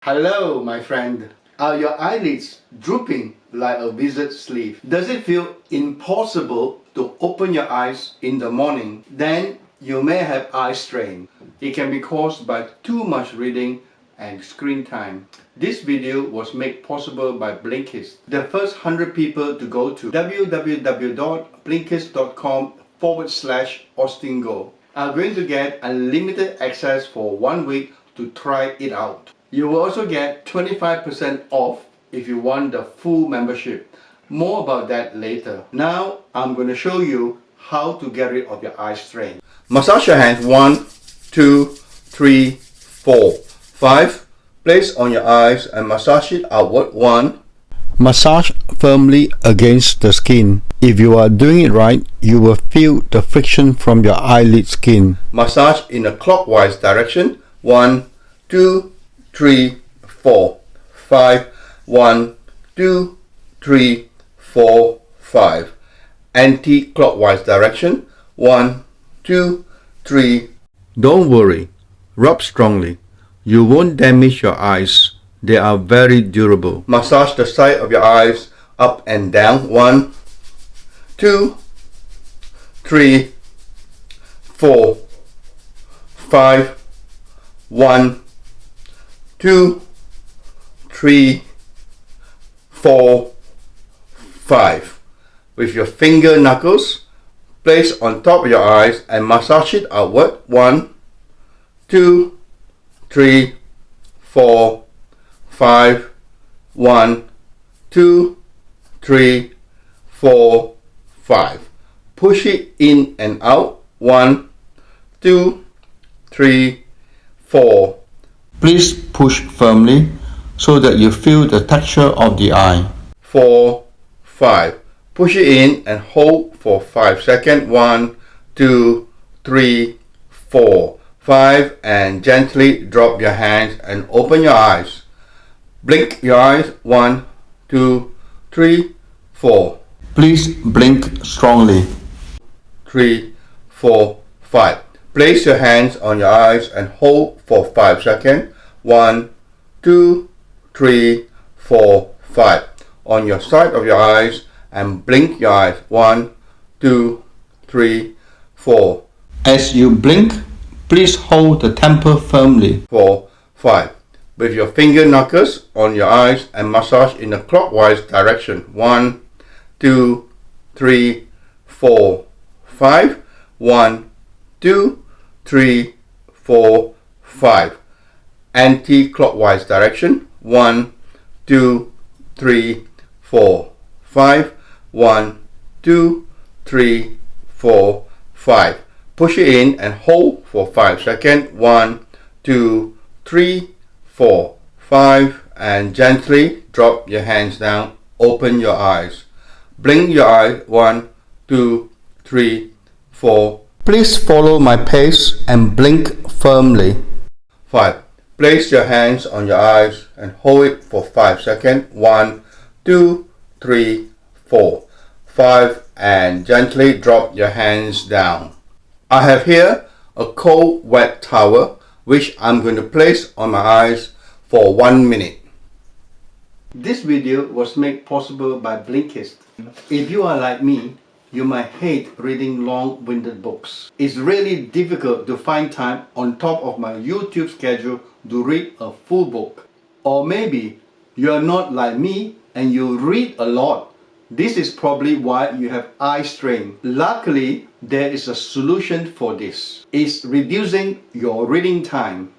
Hello, my friend. Are your eyelids drooping like a wizard's sleeve? Does it feel impossible to open your eyes in the morning? Then you may have eye strain. It can be caused by too much reading and screen time. This video was made possible by Blinkist. The first 100 people to go to www.blinkist.com/AustinGo are going to get unlimited access for 1 week to try it out. You will also get 25% off if you want the full membership. More about that later. Now I'm going to show you how to get rid of your eye strain. Massage your hands 1, 2, 3, 4, 5. Place on your eyes and massage it outward. 1. Massage firmly against the skin. If you are doing it right, you will feel the friction from your eyelid skin. Massage in a clockwise direction. 1, 2, 3, 4, 5. 1, 2, 3, 4, 5. Anti-clockwise direction. 1, 2, 3. Don't worry. Rub strongly. You won't damage your eyes. They are very durable. Massage the side of your eyes up and down. 1, 2, 3, 4, 5. 1, 2, 3, 4, 5. With your finger knuckles, place on top of your eyes and massage it outward. 1, 2, 3, 4, 5. 1, 2, 3, 4, 5. Push it in and out. 1, 2, 3, 4. Please push firmly so that you feel the texture of the eye. 4, 5. Push it in and hold for 5 seconds. 1, 2, 3, 4, 5. And gently drop your hands and open your eyes. Blink your eyes. 1, 2, 3, 4. Please blink strongly. 3, 4, 5. Place your hands on your eyes and hold for 5 seconds. 1, 2, 3, 4, 5. On your side of your eyes and blink your eyes. 1, 2, 3, 4. As you blink, please hold the temple firmly. 4, 5. With your finger knuckles on your eyes and massage in a clockwise direction. 1, 2, 3, 4, 5. 1, 2, 3, 4, 5. Anti-clockwise direction. 1, 2, 3, 4, 5. 1, 2, 3, 4, 5. Push it in and hold for 5 seconds. 1, 2, 3, 4, 5. And gently drop your hands down. Open your eyes. Blink your eyes. 1, 2, 3, 4. Please follow my pace and blink firmly. 5. Place your hands on your eyes and hold it for 5 seconds. 1, 2, 3, 4, 5. And gently drop your hands down. I have here a cold wet towel which I'm going to place on my eyes for 1 minute. This video was made possible by Blinkist. If you are like me, you might hate reading long-winded books. It's really difficult to find time on top of my YouTube schedule to read a full book. Or maybe you are not like me and you read a lot. This is probably why you have eye strain. Luckily, there is a solution for this. It's reducing your reading time.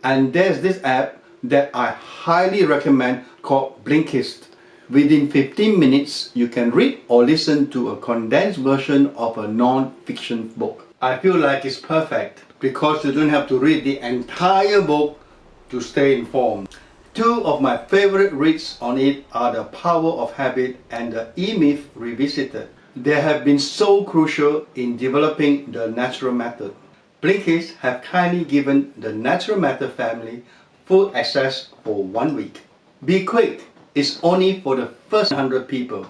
And there's this app that I highly recommend called Blinkist. Within 15 minutes, you can read or listen to a condensed version of a non-fiction book. I feel like it's perfect because you don't have to read the entire book to stay informed. Two of my favorite reads on it are The Power of Habit and The E-Myth Revisited. They have been so crucial in developing the natural method. Blinkist have kindly given the natural method family full access for 1 week. Be quick! It's only for the first 100 people.